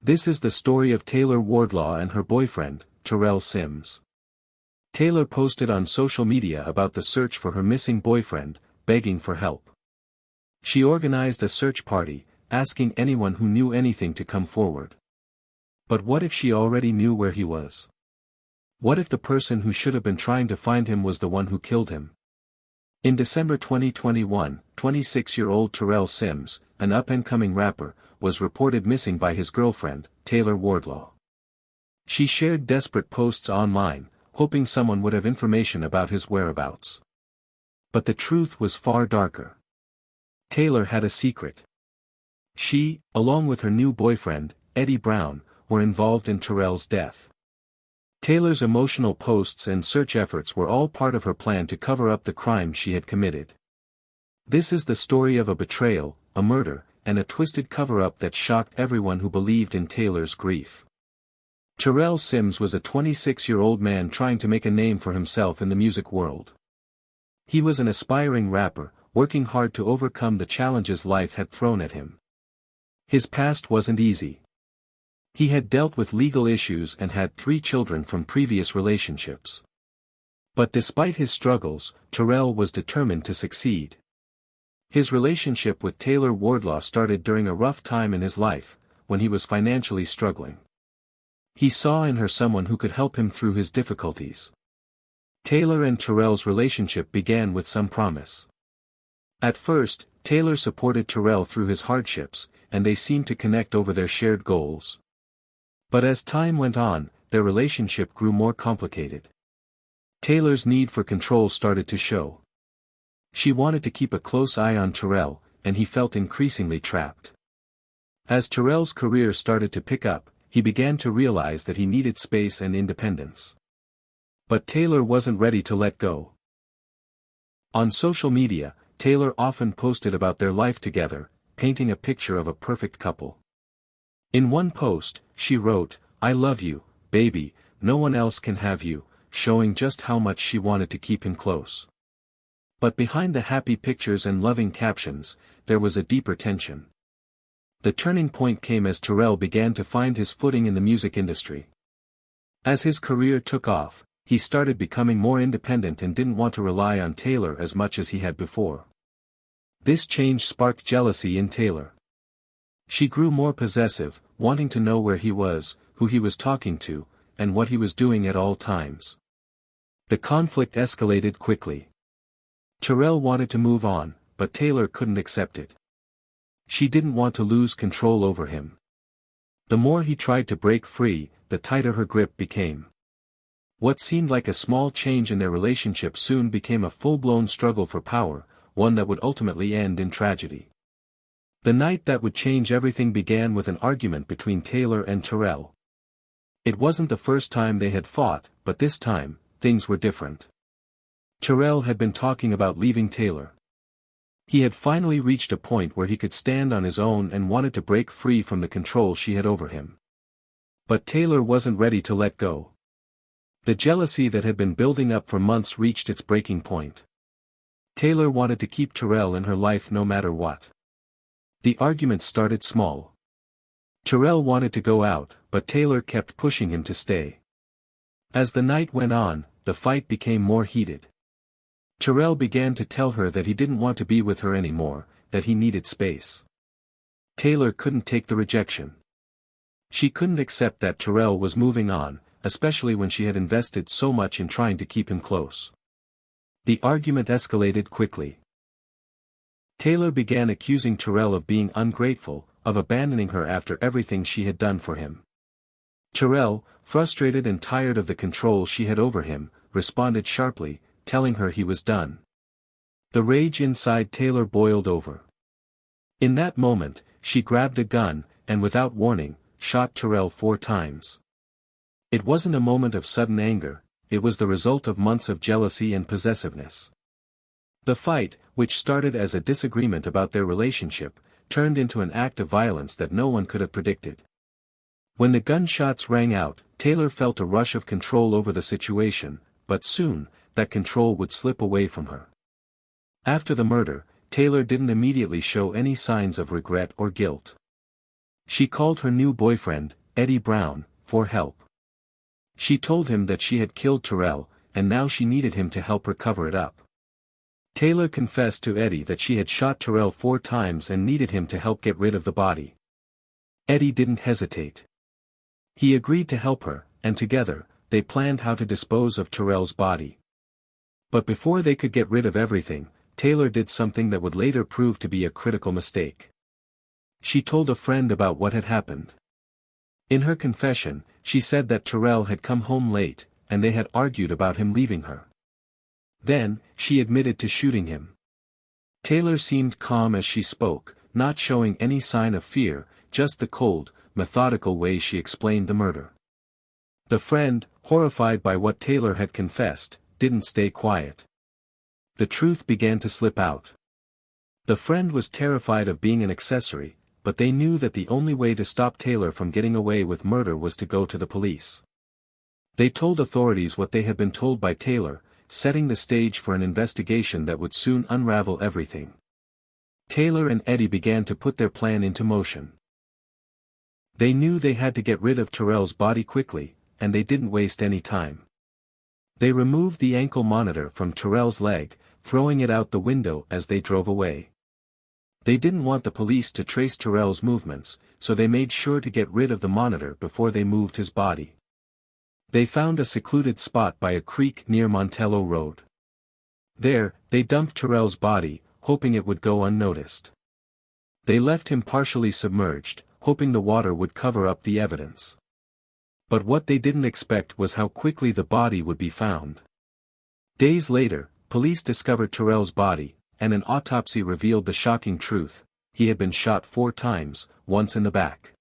This is the story of Taylor Wardlaw and her boyfriend, Terrell Sims. Taylor posted on social media about the search for her missing boyfriend, begging for help. She organized a search party, asking anyone who knew anything to come forward. But what if she already knew where he was? What if the person who should have been trying to find him was the one who killed him? In December 2021, 26-year-old Terrell Sims, an up-and-coming rapper, was reported missing by his girlfriend, Taylor Wardlaw. She shared desperate posts online, hoping someone would have information about his whereabouts. But the truth was far darker. Taylor had a secret. She, along with her new boyfriend, Eddie Brown, were involved in Terrell's death. Taylor's emotional posts and search efforts were all part of her plan to cover up the crime she had committed. This is the story of a betrayal, a murder, and a twisted cover-up that shocked everyone who believed in Taylor's grief. Terrell Sims was a 26-year-old man trying to make a name for himself in the music world. He was an aspiring rapper, working hard to overcome the challenges life had thrown at him. His past wasn't easy. He had dealt with legal issues and had 3 children from previous relationships. But despite his struggles, Terrell was determined to succeed. His relationship with Taylor Wardlaw started during a rough time in his life, when he was financially struggling. He saw in her someone who could help him through his difficulties. Taylor and Terrell's relationship began with some promise. At first, Taylor supported Terrell through his hardships, and they seemed to connect over their shared goals. But as time went on, their relationship grew more complicated. Taylor's need for control started to show. She wanted to keep a close eye on Terrell, and he felt increasingly trapped. As Terrell's career started to pick up, he began to realize that he needed space and independence. But Taylor wasn't ready to let go. On social media, Taylor often posted about their life together, painting a picture of a perfect couple. In one post, she wrote, "I love you, baby, no one else can have you," showing just how much she wanted to keep him close. But behind the happy pictures and loving captions, there was a deeper tension. The turning point came as Terrell began to find his footing in the music industry. As his career took off, he started becoming more independent and didn't want to rely on Taylor as much as he had before. This change sparked jealousy in Taylor. She grew more possessive, wanting to know where he was, who he was talking to, and what he was doing at all times. The conflict escalated quickly. Terrell wanted to move on, but Taylor couldn't accept it. She didn't want to lose control over him. The more he tried to break free, the tighter her grip became. What seemed like a small change in their relationship soon became a full-blown struggle for power, one that would ultimately end in tragedy. The night that would change everything began with an argument between Taylor and Terrell. It wasn't the first time they had fought, but this time, things were different. Terrell had been talking about leaving Taylor. He had finally reached a point where he could stand on his own and wanted to break free from the control she had over him. But Taylor wasn't ready to let go. The jealousy that had been building up for months reached its breaking point. Taylor wanted to keep Terrell in her life no matter what. The argument started small. Terrell wanted to go out, but Taylor kept pushing him to stay. As the night went on, the fight became more heated. Terrell began to tell her that he didn't want to be with her anymore, that he needed space. Taylor couldn't take the rejection. She couldn't accept that Terrell was moving on, especially when she had invested so much in trying to keep him close. The argument escalated quickly. Taylor began accusing Terrell of being ungrateful, of abandoning her after everything she had done for him. Terrell, frustrated and tired of the control she had over him, responded sharply, telling her he was done. The rage inside Taylor boiled over. In that moment, she grabbed a gun, and without warning, shot Terrell 4 times. It wasn't a moment of sudden anger, it was the result of months of jealousy and possessiveness. The fight, which started as a disagreement about their relationship, turned into an act of violence that no one could have predicted. When the gunshots rang out, Taylor felt a rush of control over the situation, but soon, that control would slip away from her. After the murder, Taylor didn't immediately show any signs of regret or guilt. She called her new boyfriend, Eddie Brown, for help. She told him that she had killed Terrell, and now she needed him to help her cover it up. Taylor confessed to Eddie that she had shot Terrell 4 times and needed him to help get rid of the body. Eddie didn't hesitate. He agreed to help her, and together, they planned how to dispose of Terrell's body. But before they could get rid of everything, Taylor did something that would later prove to be a critical mistake. She told a friend about what had happened. In her confession, she said that Terrell had come home late, and they had argued about him leaving her. Then, she admitted to shooting him. Taylor seemed calm as she spoke, not showing any sign of fear, just the cold, methodical way she explained the murder. The friend, horrified by what Taylor had confessed, didn't stay quiet. The truth began to slip out. The friend was terrified of being an accessory, but they knew that the only way to stop Taylor from getting away with murder was to go to the police. They told authorities what they had been told by Taylor, setting the stage for an investigation that would soon unravel everything. Taylor and Eddie began to put their plan into motion. They knew they had to get rid of Terrell's body quickly, and they didn't waste any time. They removed the ankle monitor from Terrell's leg, throwing it out the window as they drove away. They didn't want the police to trace Terrell's movements, so they made sure to get rid of the monitor before they moved his body. They found a secluded spot by a creek near Montello Road. There, they dumped Terrell's body, hoping it would go unnoticed. They left him partially submerged, hoping the water would cover up the evidence. But what they didn't expect was how quickly the body would be found. Days later, police discovered Terrell's body, and an autopsy revealed the shocking truth: he had been shot 4 times, once in the back.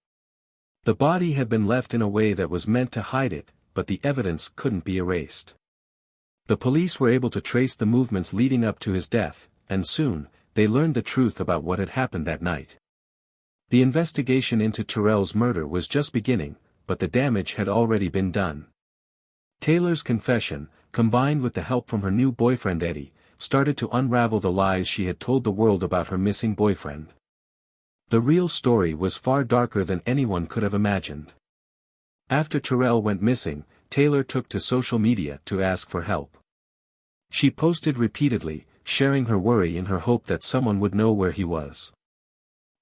The body had been left in a way that was meant to hide it, but the evidence couldn't be erased. The police were able to trace the movements leading up to his death, and soon, they learned the truth about what had happened that night. The investigation into Terrell's murder was just beginning, but the damage had already been done. Taylor's confession, combined with the help from her new boyfriend Eddie, started to unravel the lies she had told the world about her missing boyfriend. The real story was far darker than anyone could have imagined. After Terrell went missing, Taylor took to social media to ask for help. She posted repeatedly, sharing her worry in her hope that someone would know where he was.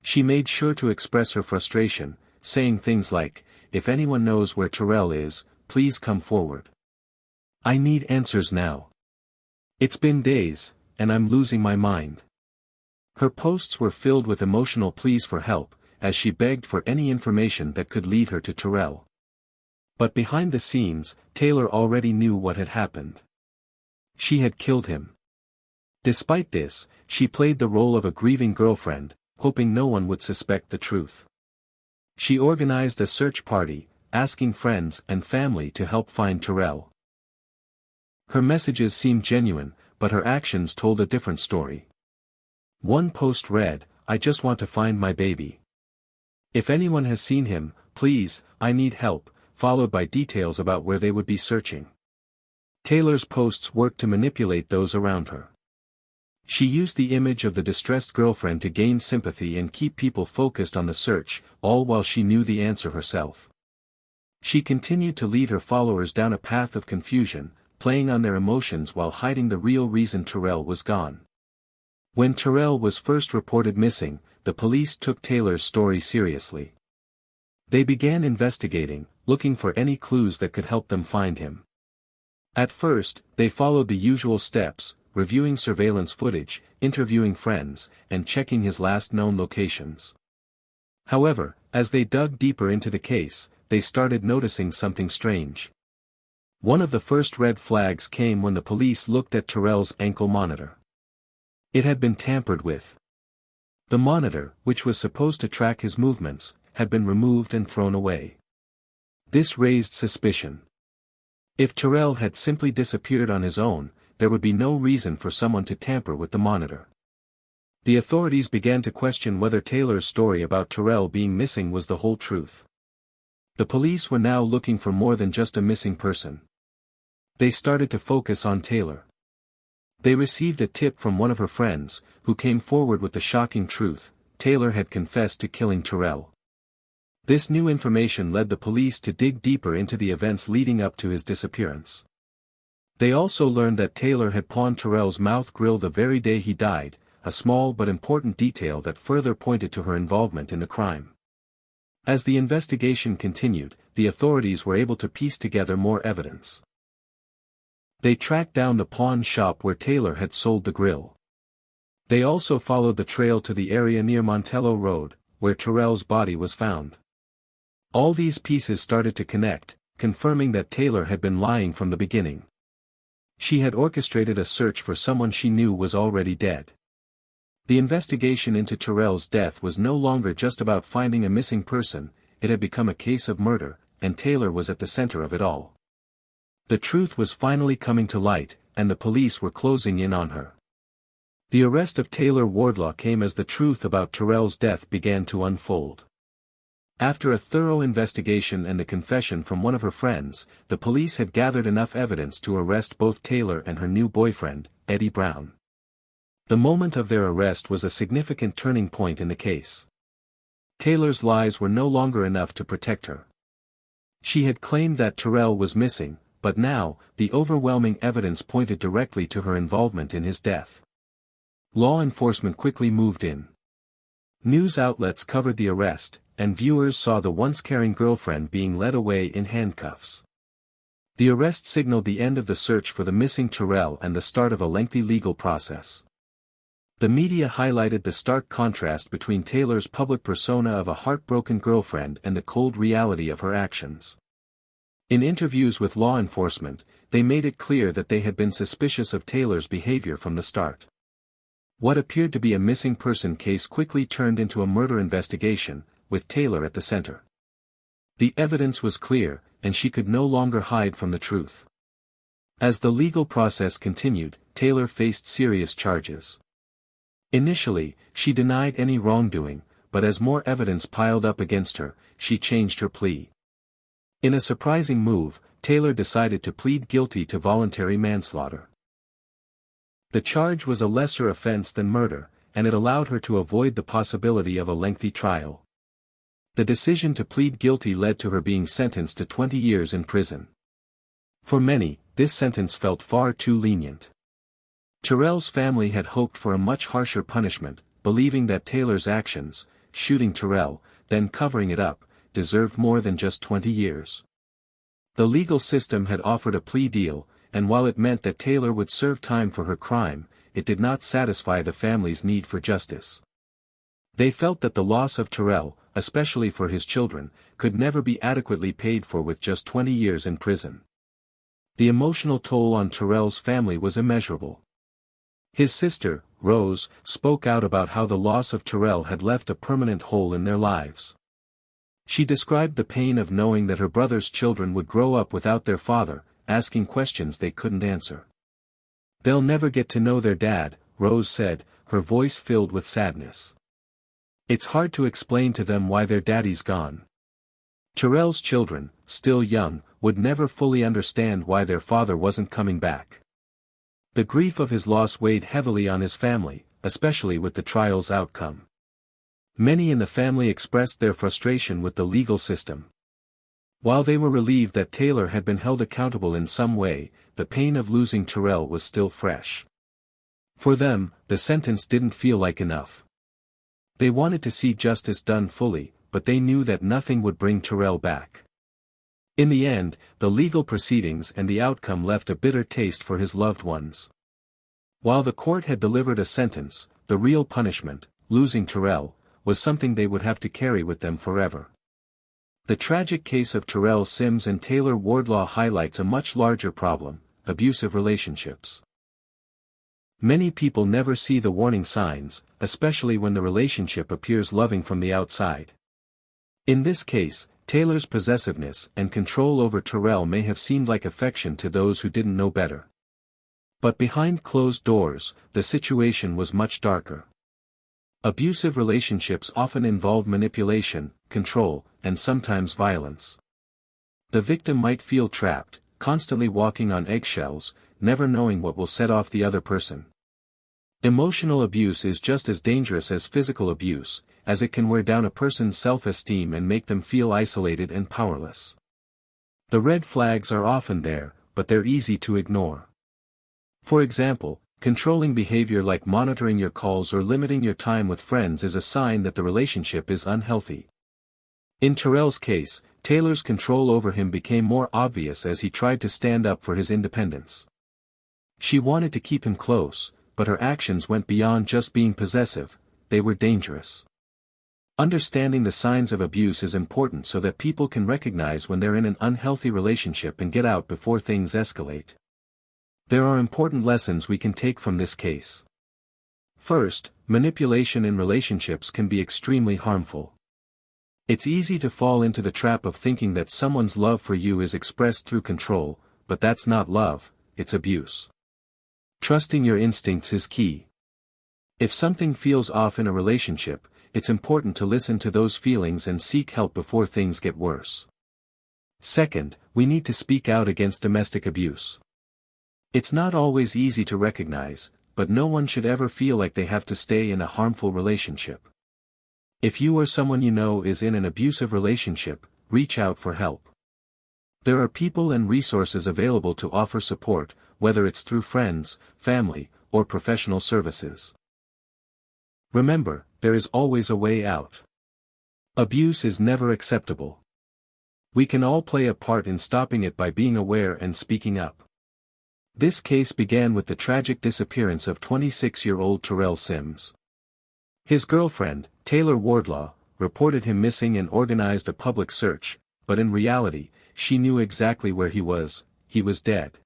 She made sure to express her frustration, saying things like, "If anyone knows where Terrell is, please come forward. I need answers now. It's been days, and I'm losing my mind." Her posts were filled with emotional pleas for help, as she begged for any information that could lead her to Terrell. But behind the scenes, Taylor already knew what had happened. She had killed him. Despite this, she played the role of a grieving girlfriend, hoping no one would suspect the truth. She organized a search party, asking friends and family to help find Terrell. Her messages seemed genuine, but her actions told a different story. One post read, "I just want to find my baby. If anyone has seen him, please, I need help," followed by details about where they would be searching. Taylor's posts worked to manipulate those around her. She used the image of the distressed girlfriend to gain sympathy and keep people focused on the search, all while she knew the answer herself. She continued to lead her followers down a path of confusion, playing on their emotions while hiding the real reason Terrell was gone. When Terrell was first reported missing, the police took Taylor's story seriously. They began investigating, looking for any clues that could help them find him. At first, they followed the usual steps, reviewing surveillance footage, interviewing friends, and checking his last known locations. However, as they dug deeper into the case, they started noticing something strange. One of the first red flags came when the police looked at Terrell's ankle monitor. It had been tampered with. The monitor, which was supposed to track his movements, had been removed and thrown away. This raised suspicion. If Terrell had simply disappeared on his own, there would be no reason for someone to tamper with the monitor. The authorities began to question whether Taylor's story about Terrell being missing was the whole truth. The police were now looking for more than just a missing person. They started to focus on Taylor. They received a tip from one of her friends, who came forward with the shocking truth: Taylor had confessed to killing Terrell. This new information led the police to dig deeper into the events leading up to his disappearance. They also learned that Taylor had pawned Terrell's mouth grill the very day he died, a small but important detail that further pointed to her involvement in the crime. As the investigation continued, the authorities were able to piece together more evidence. They tracked down the pawn shop where Taylor had sold the grill. They also followed the trail to the area near Montello Road, where Terrell's body was found. All these pieces started to connect, confirming that Taylor had been lying from the beginning. She had orchestrated a search for someone she knew was already dead. The investigation into Terrell's death was no longer just about finding a missing person, it had become a case of murder, and Taylor was at the center of it all. The truth was finally coming to light, and the police were closing in on her. The arrest of Taylor Wardlaw came as the truth about Terrell's death began to unfold. After a thorough investigation and the confession from one of her friends, the police had gathered enough evidence to arrest both Taylor and her new boyfriend, Eddie Brown. The moment of their arrest was a significant turning point in the case. Taylor's lies were no longer enough to protect her. She had claimed that Terrell was missing, but now, the overwhelming evidence pointed directly to her involvement in his death. Law enforcement quickly moved in. News outlets covered the arrest, and viewers saw the once caring girlfriend being led away in handcuffs. The arrest signaled the end of the search for the missing Terrell and the start of a lengthy legal process. The media highlighted the stark contrast between Taylor's public persona of a heartbroken girlfriend and the cold reality of her actions. In interviews with law enforcement, they made it clear that they had been suspicious of Taylor's behavior from the start. What appeared to be a missing person case quickly turned into a murder investigation, with Taylor at the center. The evidence was clear, and she could no longer hide from the truth. As the legal process continued, Taylor faced serious charges. Initially, she denied any wrongdoing, but as more evidence piled up against her, she changed her plea. In a surprising move, Taylor decided to plead guilty to voluntary manslaughter. The charge was a lesser offense than murder, and it allowed her to avoid the possibility of a lengthy trial. The decision to plead guilty led to her being sentenced to 20 years in prison. For many, this sentence felt far too lenient. Terrell's family had hoped for a much harsher punishment, believing that Taylor's actions, shooting Terrell, then covering it up, deserved more than just 20 years. The legal system had offered a plea deal, and while it meant that Taylor would serve time for her crime, it did not satisfy the family's need for justice. They felt that the loss of Terrell, especially for his children, could never be adequately paid for with just 20 years in prison. The emotional toll on Terrell's family was immeasurable. His sister, Rose, spoke out about how the loss of Terrell had left a permanent hole in their lives. She described the pain of knowing that her brother's children would grow up without their father, asking questions they couldn't answer. "They'll never get to know their dad," Rose said, her voice filled with sadness. "It's hard to explain to them why their daddy's gone." Terrell's children, still young, would never fully understand why their father wasn't coming back. The grief of his loss weighed heavily on his family, especially with the trial's outcome. Many in the family expressed their frustration with the legal system. While they were relieved that Taylor had been held accountable in some way, the pain of losing Terrell was still fresh. For them, the sentence didn't feel like enough. They wanted to see justice done fully, but they knew that nothing would bring Terrell back. In the end, the legal proceedings and the outcome left a bitter taste for his loved ones. While the court had delivered a sentence, the real punishment, losing Terrell, was something they would have to carry with them forever. The tragic case of Terrell Sims and Taylor Wardlaw highlights a much larger problem: abusive relationships. Many people never see the warning signs, especially when the relationship appears loving from the outside. In this case, Taylor's possessiveness and control over Terrell may have seemed like affection to those who didn't know better. But behind closed doors, the situation was much darker. Abusive relationships often involve manipulation, control, and sometimes violence. The victim might feel trapped, constantly walking on eggshells, never knowing what will set off the other person. Emotional abuse is just as dangerous as physical abuse, as it can wear down a person's self-esteem and make them feel isolated and powerless. The red flags are often there, but they're easy to ignore. For example, controlling behavior like monitoring your calls or limiting your time with friends is a sign that the relationship is unhealthy. In Terrell's case, Taylor's control over him became more obvious as he tried to stand up for his independence. She wanted to keep him close, but her actions went beyond just being possessive, they were dangerous. Understanding the signs of abuse is important so that people can recognize when they're in an unhealthy relationship and get out before things escalate. There are important lessons we can take from this case. First, manipulation in relationships can be extremely harmful. It's easy to fall into the trap of thinking that someone's love for you is expressed through control, but that's not love, it's abuse. Trusting your instincts is key. If something feels off in a relationship, it's important to listen to those feelings and seek help before things get worse. Second, we need to speak out against domestic abuse. It's not always easy to recognize, but no one should ever feel like they have to stay in a harmful relationship. If you or someone you know is in an abusive relationship, reach out for help. There are people and resources available to offer support, whether it's through friends, family, or professional services. Remember, there is always a way out. Abuse is never acceptable. We can all play a part in stopping it by being aware and speaking up. This case began with the tragic disappearance of 26-year-old Terrell Sims. His girlfriend, Taylor Wardlaw, reported him missing and organized a public search, but in reality, she knew exactly where he was dead.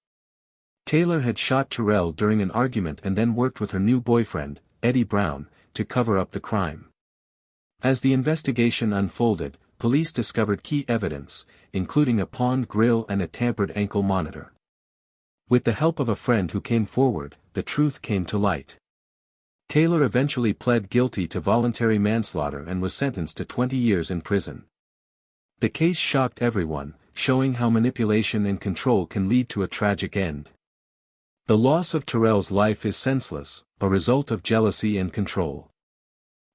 Taylor had shot Terrell during an argument and then worked with her new boyfriend, Eddie Brown, to cover up the crime. As the investigation unfolded, police discovered key evidence, including a pawned grill and a tampered ankle monitor. With the help of a friend who came forward, the truth came to light. Taylor eventually pled guilty to voluntary manslaughter and was sentenced to 20 years in prison. The case shocked everyone, showing how manipulation and control can lead to a tragic end. The loss of Terrell's life is senseless, a result of jealousy and control.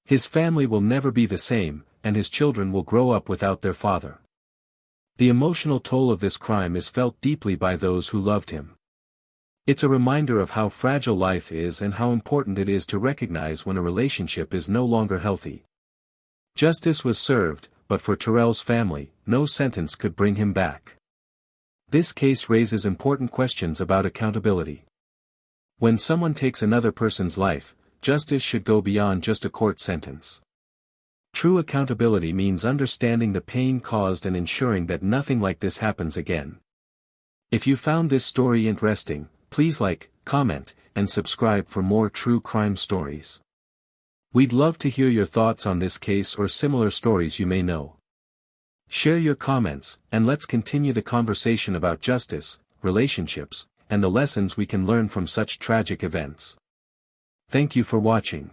His family will never be the same, and his children will grow up without their father. The emotional toll of this crime is felt deeply by those who loved him. It's a reminder of how fragile life is and how important it is to recognize when a relationship is no longer healthy. Justice was served, but for Terrell's family, no sentence could bring him back. This case raises important questions about accountability. When someone takes another person's life, justice should go beyond just a court sentence. True accountability means understanding the pain caused and ensuring that nothing like this happens again. If you found this story interesting, please like, comment, and subscribe for more true crime stories. We'd love to hear your thoughts on this case or similar stories you may know. Share your comments, and let's continue the conversation about justice, relationships, and the lessons we can learn from such tragic events. Thank you for watching.